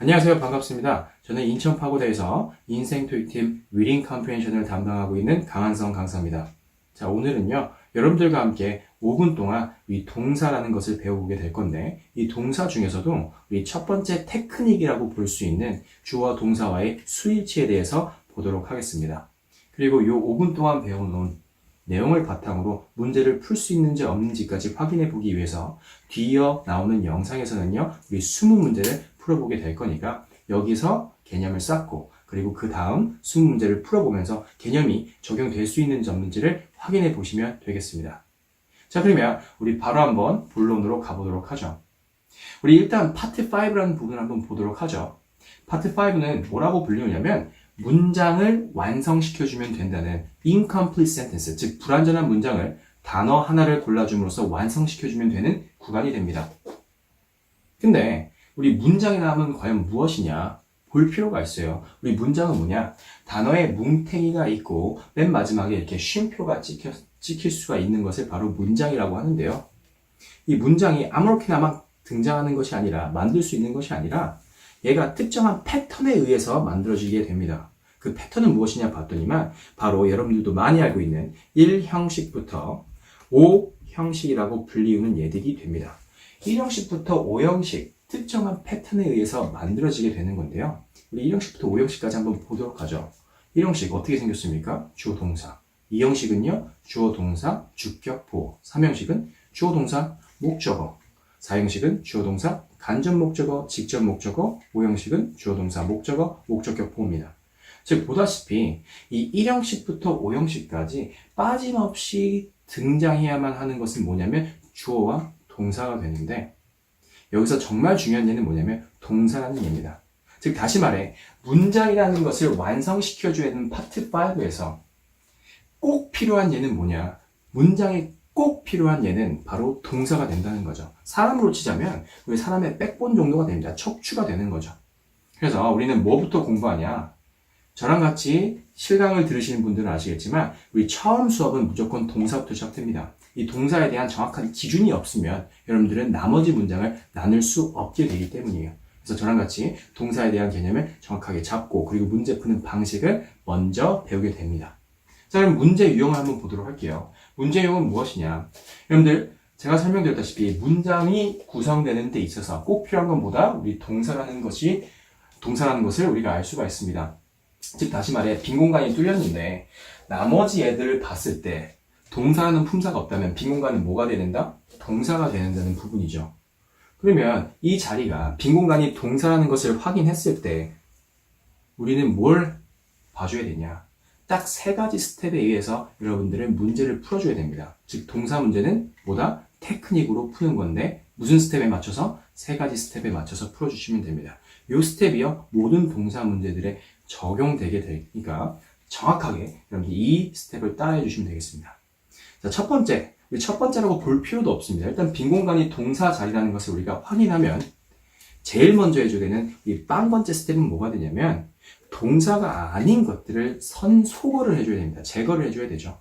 안녕하세요. 반갑습니다. 저는 인천파고다에서 인생 토익팀 리딩 컴프레hen션을 담당하고 있는 강한성 강사입니다. 자, 오늘은요, 여러분들과 함께 5분 동안 이 동사라는 것을 배워보게 될 건데, 이 동사 중에서도 우리 첫 번째 테크닉이라고 볼 수 있는 주어와 동사와의 수일치에 대해서 보도록 하겠습니다. 그리고 이 5분 동안 배워놓은 내용을 바탕으로 문제를 풀 수 있는지 없는지까지 확인해 보기 위해서 뒤이어 나오는 영상에서는요, 우리 20문제를 풀어보게 될 거니까 여기서 개념을 쌓고 그리고 그 다음 20문제를 풀어보면서 개념이 적용될 수 있는지 없는지를 확인해 보시면 되겠습니다. 자, 그러면 우리 바로 한번 본론으로 가보도록 하죠. 우리 일단 파트 5라는 부분을 한번 보도록 하죠. 파트 5는 뭐라고 불리냐면 문장을 완성시켜주면 된다는 incomplete sentence, 즉 불완전한 문장을 단어 하나를 골라줌으로써 완성시켜주면 되는 구간이 됩니다. 근데 우리 문장이라 하면 과연 무엇이냐 볼 필요가 있어요. 우리 문장은 뭐냐? 단어에 뭉탱이가 있고 맨 마지막에 이렇게 쉼표가 찍힐 수가 있는 것을 바로 문장이라고 하는데요. 이 문장이 아무렇게나 막 등장하는 것이 아니라 만들 수 있는 것이 아니라 얘가 특정한 패턴에 의해서 만들어지게 됩니다. 그 패턴은 무엇이냐 봤더니만 바로 여러분들도 많이 알고 있는 1형식부터 5형식이라고 불리우는 예들이 됩니다. 1형식부터 5형식 특정한 패턴에 의해서 만들어지게 되는 건데요. 우리 1형식부터 5형식까지 한번 보도록 하죠. 1형식 어떻게 생겼습니까? 주어 동사. 2형식은요. 주어 동사, 주격, 보어. 3형식은 주어 동사, 목적어. 4형식은 주어 동사, 간접 목적어, 직접 목적어. 5형식은 주어 동사, 목적어, 목적격, 보어입니다. 즉 보다시피 이 1형식부터 5형식까지 빠짐없이 등장해야만 하는 것은 뭐냐면 주어와 동사가 되는데 여기서 정말 중요한 예는 뭐냐면 동사라는 예입니다. 즉 다시 말해 문장이라는 것을 완성시켜줘야 되는 파트 5에서 꼭 필요한 예는 뭐냐? 문장에 꼭 필요한 예는 바로 동사가 된다는 거죠. 사람으로 치자면 우리 사람의 백본 정도가 됩니다. 척추가 되는 거죠. 그래서 우리는 뭐부터 공부하냐? 저랑 같이 실강을 들으시는 분들은 아시겠지만 우리 처음 수업은 무조건 동사부터 시작됩니다. 이 동사에 대한 정확한 기준이 없으면 여러분들은 나머지 문장을 나눌 수 없게 되기 때문이에요. 그래서 저랑 같이 동사에 대한 개념을 정확하게 잡고 그리고 문제 푸는 방식을 먼저 배우게 됩니다. 자, 그럼 문제 유형을 한번 보도록 할게요. 문제 유형은 무엇이냐? 여러분들 제가 설명드렸다시피 문장이 구성되는 데 있어서 꼭 필요한 건 뭐다? 우리 동사라는 것을 우리가 알 수가 있습니다. 즉 다시 말해 빈 공간이 뚫렸는데 나머지 애들을 봤을 때 동사라는 품사가 없다면 빈 공간은 뭐가 돼야 된다? 동사가 돼야 된다는 부분이죠. 그러면 이 자리가 빈 공간이 동사라는 것을 확인했을 때 우리는 뭘 봐줘야 되냐? 딱 3가지 스텝에 의해서 여러분들은 문제를 풀어줘야 됩니다. 즉 동사 문제는 뭐다? 테크닉으로 푸는 건데 무슨 스텝에 맞춰서? 3가지 스텝에 맞춰서 풀어주시면 됩니다. 이 스텝이요 모든 동사 문제들에 적용되게 되니까 정확하게 여러분들이 이 스텝을 따라해 주시면 되겠습니다. 자, 첫 번째라고 볼 필요도 없습니다. 일단 빈 공간이 동사 자리라는 것을 우리가 확인하면 제일 먼저 해줘야 되는 이 빵번째 스텝은 뭐가 되냐면 동사가 아닌 것들을 선소거를 해줘야 됩니다. 제거를 해줘야 되죠.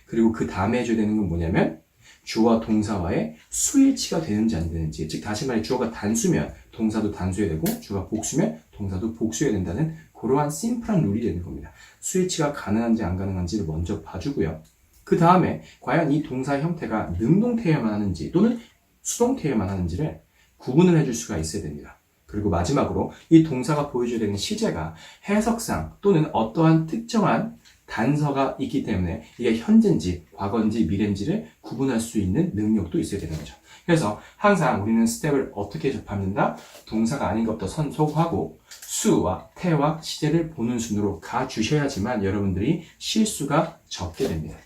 그리고 그 다음에 해줘야 되는 건 뭐냐면 주어와 동사와의 수일치가 되는지 안 되는지, 즉 다시 말해 주어가 단수면 동사도 단수해야 되고 주어가 복수면 동사도 복수해야 된다는 그러한 심플한 룰이 되는 겁니다. 수일치가 가능한지 안 가능한지를 먼저 봐주고요. 그 다음에 과연 이 동사 형태가 능동태여만 하는지 또는 수동태여만 하는지를 구분을 해줄 수가 있어야 됩니다. 그리고 마지막으로 이 동사가 보여줘야 되는 시제가 해석상 또는 어떠한 특정한 단서가 있기 때문에 이게 현재인지 과거인지 미래인지를 구분할 수 있는 능력도 있어야 되는 거죠. 그래서 항상 우리는 스텝을 어떻게 접합니다. 동사가 아닌 것부터 선소하고 수와 태와 시제를 보는 순으로 가주셔야지만 여러분들이 실수가 적게 됩니다.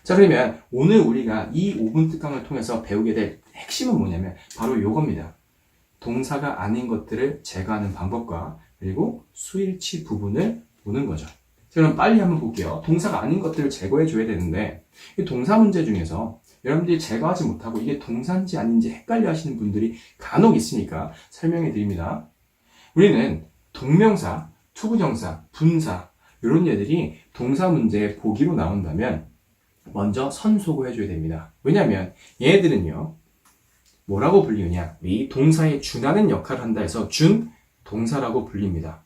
자, 그러면 오늘 우리가 이 5분 특강을 통해서 배우게 될 핵심은 뭐냐면 바로 이겁니다. 동사가 아닌 것들을 제거하는 방법과 그리고 수일치 부분을 보는 거죠. 자, 그럼 빨리 한번 볼게요. 동사가 아닌 것들을 제거해 줘야 되는데 이 동사 문제 중에서 여러분들이 제거하지 못하고 이게 동사인지 아닌지 헷갈려 하시는 분들이 간혹 있으니까 설명해 드립니다. 우리는 동명사, 투부정사, 분사 이런 얘들이 동사 문제에 보기로 나온다면 먼저 선소고 해줘야 됩니다. 왜냐하면 얘들은요 뭐라고 불리우냐? 이 동사에 준하는 역할을 한다 해서 준, 동사라고 불립니다.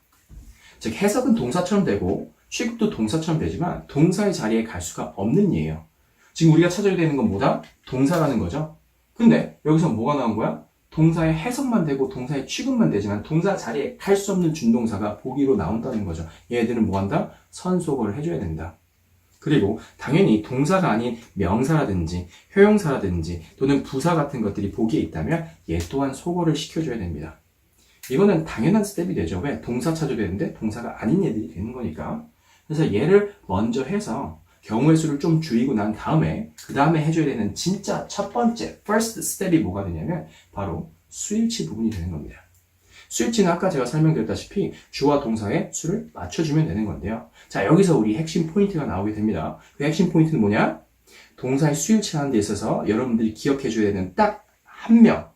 즉 해석은 동사처럼 되고 취급도 동사처럼 되지만 동사의 자리에 갈 수가 없는 예예요. 지금 우리가 찾아야 되는 건 뭐다? 동사라는 거죠. 근데 여기서 뭐가 나온 거야? 동사의 해석만 되고 동사의 취급만 되지만 동사 자리에 갈 수 없는 준동사가 보기로 나온다는 거죠. 얘들은 뭐 한다? 선소거를 해줘야 된다. 그리고 당연히 동사가 아닌 명사라든지 효용사라든지 또는 부사 같은 것들이 보기에 있다면 얘 또한 소거를 시켜줘야 됩니다. 이거는 당연한 스텝이 되죠. 왜? 동사 찾아야 되는데 동사가 아닌 얘들이 되는 거니까. 그래서 얘를 먼저 해서 경우의 수를 좀 줄이고 난 다음에 그 다음에 해줘야 되는 진짜 첫 번째 first 스텝이 뭐가 되냐면 바로 수일치 부분이 되는 겁니다. 수일치는 아까 제가 설명드렸다시피 주와 동사의 수를 맞춰주면 되는 건데요. 자, 여기서 우리 핵심 포인트가 나오게 됩니다. 그 핵심 포인트는 뭐냐? 동사의 수일치하는 데 있어서 여러분들이 기억해 줘야 되는 딱 한 명,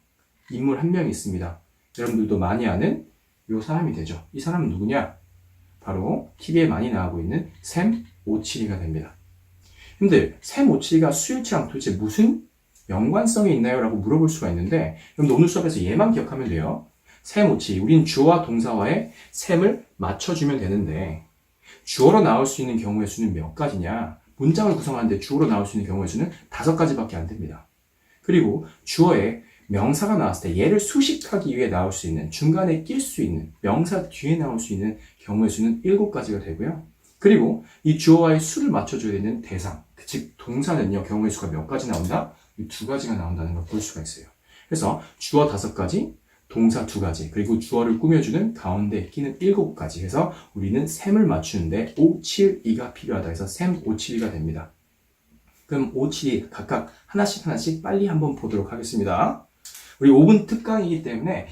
인물 한 명이 있습니다. 여러분들도 많이 아는 이 사람이 되죠. 이 사람은 누구냐? 바로 TV에 많이 나오고 있는 샘 오치리가 됩니다. 근데 샘 오치리가 수일치랑 도대체 무슨 연관성이 있나요? 라고 물어볼 수가 있는데 여러분들 오늘 수업에서 얘만 기억하면 돼요. 샘 오치리, 우린 주어와 동사와의 샘을 맞춰주면 되는데 주어로 나올 수 있는 경우의 수는 몇 가지냐? 문장을 구성하는데 주어로 나올 수 있는 경우의 수는 5가지밖에 안 됩니다. 그리고 주어에 명사가 나왔을 때 얘를 수식하기 위해 나올 수 있는, 중간에 낄 수 있는, 명사 뒤에 나올 수 있는 경우의 수는 7가지가 되고요. 그리고 이 주어와의 수를 맞춰줘야 되는 대상, 즉 동사는요, 경우의 수가 몇 가지 나온다? 2가지가 나온다는 걸 볼 수가 있어요. 그래서 주어 5가지, 동사 2가지, 그리고 주어를 꾸며주는 가운데 끼는 7가지 해서 우리는 샘을 맞추는데 5, 7, 2가 필요하다 해서 샘 5, 7, 2가 됩니다. 그럼 5, 7, 2 각각 하나씩 빨리 한번 보도록 하겠습니다. 우리 5분 특강이기 때문에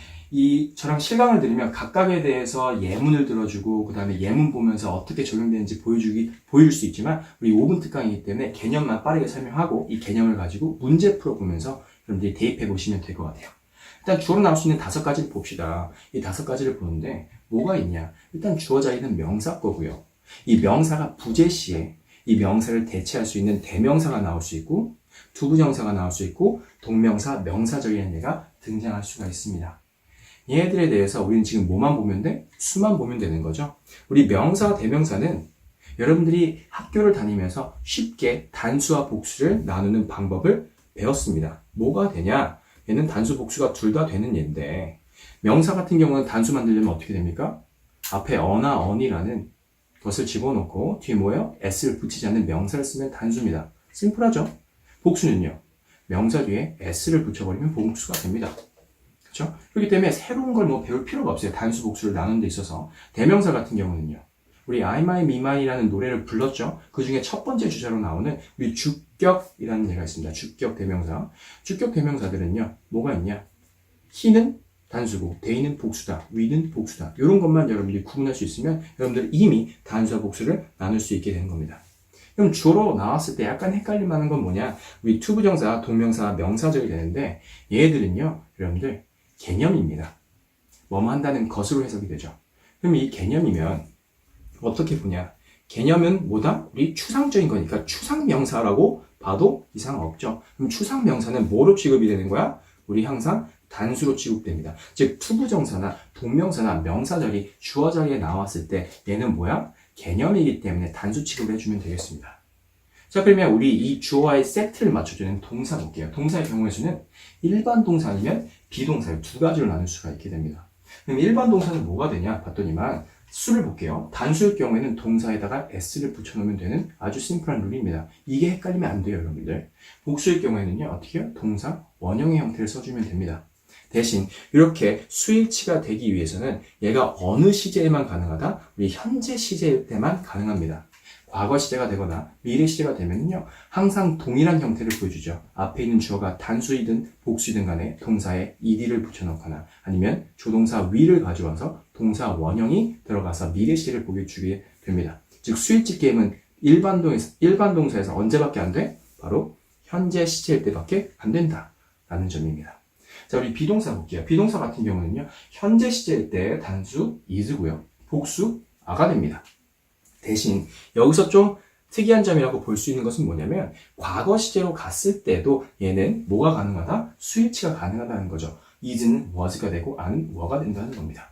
저랑 실강을 들으면 각각에 대해서 예문을 들어주고 그 다음에 예문 보면서 어떻게 적용되는지 보여줄 수 있지만 우리 5분 특강이기 때문에 개념만 빠르게 설명하고 이 개념을 가지고 문제 풀어보면서 여러분들이 대입해 보시면 될 것 같아요. 일단 주어로 나올 수 있는 5가지를 봅시다. 이 5가지를 보는데 뭐가 있냐? 일단 주어 자리는 명사 거고요. 이 명사가 부재 시에 이 명사를 대체할 수 있는 대명사가 나올 수 있고 두부정사가 나올 수 있고 동명사, 명사절이라는 얘가 등장할 수가 있습니다. 얘들에 대해서 우리는 지금 뭐만 보면 돼? 수만 보면 되는 거죠. 우리 명사, 대명사는 여러분들이 학교를 다니면서 쉽게 단수와 복수를 나누는 방법을 배웠습니다. 뭐가 되냐? 얘는 단수, 복수가 둘 다 되는 얘인데 명사 같은 경우는 단수 만들려면 어떻게 됩니까? 앞에 어나 언이라는 것을 집어넣고 뒤에 뭐예요? s를 붙이지 않는 명사를 쓰면 단수입니다. 심플하죠? 복수는요. 명사 뒤에 s를 붙여버리면 복수가 됩니다. 그렇죠? 그렇기 때문에 새로운 걸 배울 필요가 없어요. 단수, 복수를 나누는 데 있어서. 대명사 같은 경우는요. 우리 I, my, me, mine이라는 노래를 불렀죠. 그 중에 첫 번째 주자로 나오는 우리 주격이라는 얘가 있습니다. 주격 대명사. 주격 대명사들은요. 뭐가 있냐? he는 단수고 they는 복수다. we는 복수다. 이런 것만 여러분들이 구분할 수 있으면 여러분들은 이미 단수와 복수를 나눌 수 있게 되는 겁니다. 그럼 주어로 나왔을 때 약간 헷갈릴 만한 건 뭐냐? 우리 투부정사, 동명사, 명사절이 되는데 얘들은요. 여러분들 개념입니다. 뭐뭐 한다는 것으로 해석이 되죠. 그럼 이 개념이면 어떻게 보냐? 개념은 뭐다? 우리 추상적인 거니까 추상명사라고 봐도 이상 없죠. 그럼 추상명사는 뭐로 취급이 되는 거야? 우리 항상 단수로 취급됩니다. 즉 투부정사나 동명사나 명사절이 주어 자리에 나왔을 때 얘는 뭐야? 개념이기 때문에 단수 취급을 해주면 되겠습니다. 자, 그러면 우리 이 주어와의 세트를 맞춰주는 동사 볼게요. 동사의 경우의 수는 일반 동사 아니면 비동사를 2가지로 나눌 수가 있게 됩니다. 그럼 일반 동사는 뭐가 되냐 봤더니만 수를 볼게요. 단수일 경우에는 동사에다가 s를 붙여놓으면 되는 아주 심플한 룰입니다. 이게 헷갈리면 안 돼요, 여러분들. 복수일 경우에는요, 어떻게 해요? 동사 원형의 형태를 써주면 됩니다. 대신 이렇게 수일치가 되기 위해서는 얘가 어느 시제에만 가능하다? 우리 현재 시제 때만 가능합니다. 과거 시제가 되거나 미래 시제가 되면요 항상 동일한 형태를 보여주죠. 앞에 있는 주어가 단수이든 복수이든 간에 동사에 ed를 붙여넣거나 아니면 조동사 we를 가져와서 동사 원형이 들어가서 미래 시제를 보여주게 됩니다. 즉 수일치 게임은 일반 동사에서 언제밖에 안 돼? 바로 현재 시제일 때밖에 안 된다라는 점입니다. 자, 우리 비동사 볼게요. 비동사 같은 경우는요 현재 시제일 때 단수 is고요 복수 a가 됩니다. 대신 여기서 좀 특이한 점이라고 볼 수 있는 것은 뭐냐면 과거 시제로 갔을 때도 얘는 뭐가 가능하다? 수일치가 가능하다는 거죠. is는 was가 되고 a는 were가 된다는 겁니다.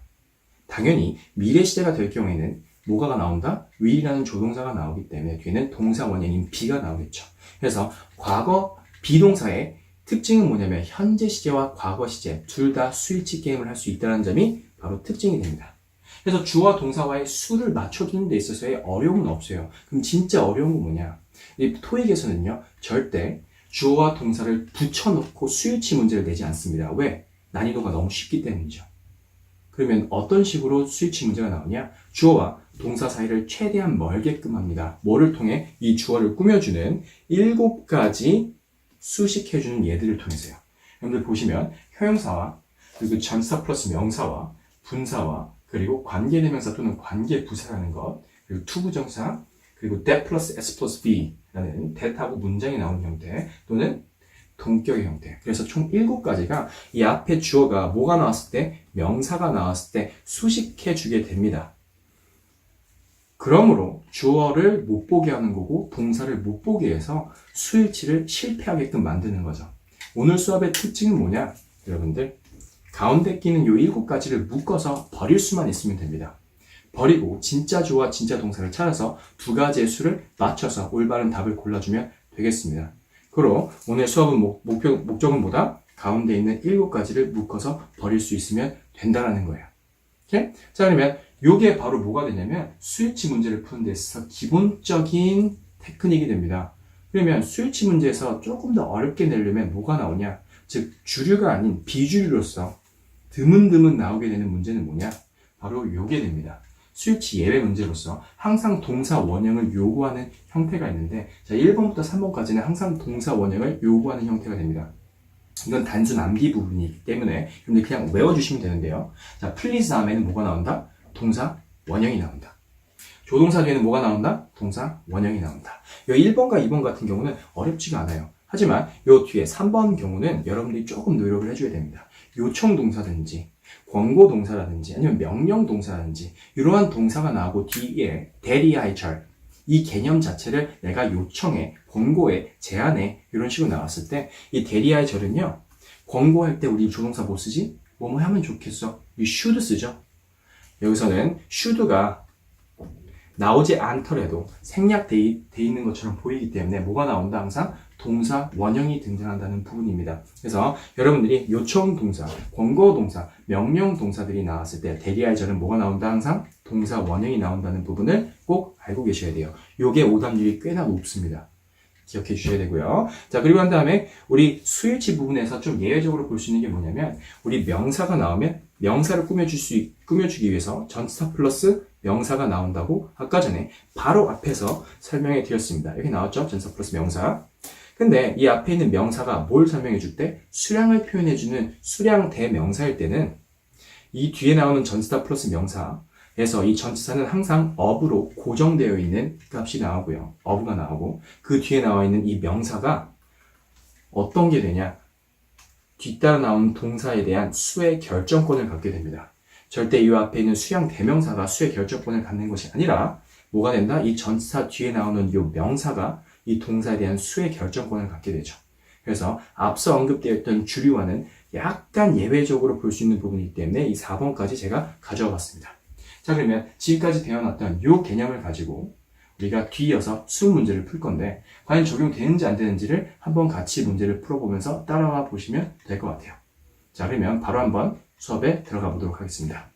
당연히 미래 시제가 될 경우에는 뭐가 나온다? will이라는 조동사가 나오기 때문에 뒤에는 동사 원형인 be가 나오겠죠. 그래서 과거 비동사의 특징은 뭐냐면 현재 시제와 과거 시제 둘 다 스위치 게임을 할 수 있다는 점이 바로 특징이 됩니다. 그래서 주어와 동사와의 수를 맞춰주는 데 있어서의 어려움은 없어요. 그럼 진짜 어려운 건 뭐냐? 이 토익에서는요, 절대 주어와 동사를 붙여놓고 스위치 문제를 내지 않습니다. 왜? 난이도가 너무 쉽기 때문이죠. 그러면 어떤 식으로 스위치 문제가 나오냐? 주어와 동사 사이를 최대한 멀게끔 합니다. 뭐를 통해? 이 주어를 꾸며주는 7가지 수식해주는 예들을 통해서요. 여러분들 보시면 형용사와 그리고 전치사 플러스 명사와 분사와 그리고 관계대명사 또는 관계부사라는 것, 그리고 투부정사, 그리고 that 플러스 s 플러스 b라는 that하고 문장이 나오는 형태 또는 동격의 형태. 그래서 총 7가지가 이 앞에 주어가 뭐가 나왔을 때, 명사가 나왔을 때 수식해주게 됩니다. 그러므로 주어를 못 보게 하는 거고 동사를 못 보게 해서 수일치를 실패하게끔 만드는 거죠. 오늘 수업의 특징은 뭐냐? 여러분들 가운데 끼는 이 7가지를 묶어서 버릴 수만 있으면 됩니다. 버리고 진짜 주어와 진짜 동사를 찾아서 2가지의 수를 맞춰서 올바른 답을 골라주면 되겠습니다. 그리고 오늘 수업은 목적은 뭐다? 가운데 있는 7가지를 묶어서 버릴 수 있으면 된다라는 거예요. 오케이? 자, 그러면 이게 바로 뭐가 되냐면 스위치 문제를 푸는 데 있어서 기본적인 테크닉이 됩니다. 그러면 스위치 문제에서 조금 더 어렵게 내려면 뭐가 나오냐? 즉 주류가 아닌 비주류로서 드문드문 나오게 되는 문제는 뭐냐? 바로 요게 됩니다. 스위치 예외 문제로서 항상 동사 원형을 요구하는 형태가 있는데, 자, 1번부터 3번까지는 항상 동사 원형을 요구하는 형태가 됩니다. 이건 단순 암기 부분이기 때문에 여러분들 그냥 외워주시면 되는데요. 자, please 다음에는 뭐가 나온다? 동사 원형이 나온다. 조동사 뒤에는 뭐가 나온다? 동사 원형이 나온다. 이 1번과 2번 같은 경우는 어렵지가 않아요. 하지만 이 뒤에 3번 경우는 여러분들이 조금 노력을 해줘야 됩니다. 요청 동사든지 권고 동사라든지 아니면 명령 동사라든지 이러한 동사가 나오고 뒤에 대리하이철 이 개념 자체를 내가 요청해, 권고해, 제안해 이런 식으로 나왔을 때 이 대리하이철은요, 권고할 때 우리 조동사 뭐 쓰지? 뭐뭐 하면 좋겠어? 이 should 쓰죠. 여기서는 should가 나오지 않더라도 생략돼 있는 것처럼 보이기 때문에 뭐가 나온다? 항상 동사 원형이 등장한다는 부분입니다. 그래서 여러분들이 요청 동사, 권고 동사, 명령 동사들이 나왔을 때 대리할 절은 뭐가 나온다? 항상 동사 원형이 나온다는 부분을 꼭 알고 계셔야 돼요. 요게 오답률이 꽤나 높습니다. 기억해 주셔야 되고요. 자, 그리고 한 다음에 우리 수일치 부분에서 좀 예외적으로 볼 수 있는 게 뭐냐면 우리 명사가 나오면 명사를 꾸며주기 위해서 전치사 플러스 명사가 나온다고 아까 전에 바로 앞에서 설명해 드렸습니다. 여기 나왔죠? 전치사 플러스 명사. 근데 이 앞에 있는 명사가 뭘 설명해 줄 때? 수량을 표현해 주는 수량 대명사일 때는 이 뒤에 나오는 전치사 플러스 명사에서 이 전치사는 항상 of로 고정되어 있는 값이 나오고요. of가 나오고 그 뒤에 나와 있는 이 명사가 어떤 게 되냐? 뒤따라 나오는 동사에 대한 수의 결정권을 갖게 됩니다. 절대 이 앞에 있는 수량 대명사가 수의 결정권을 갖는 것이 아니라 뭐가 된다? 이 전치사 뒤에 나오는 이 명사가 이 동사에 대한 수의 결정권을 갖게 되죠. 그래서 앞서 언급되어 있던 주류와는 약간 예외적으로 볼 수 있는 부분이기 때문에 이 4번까지 제가 가져와 봤습니다. 자, 그러면 지금까지 배워놨던 이 개념을 가지고 우리가 뒤이어서 수능 문제를 풀 건데 과연 적용되는지 안 되는지를 한번 같이 문제를 풀어보면서 따라와 보시면 될 것 같아요. 자, 그러면 바로 한번 수업에 들어가 보도록 하겠습니다.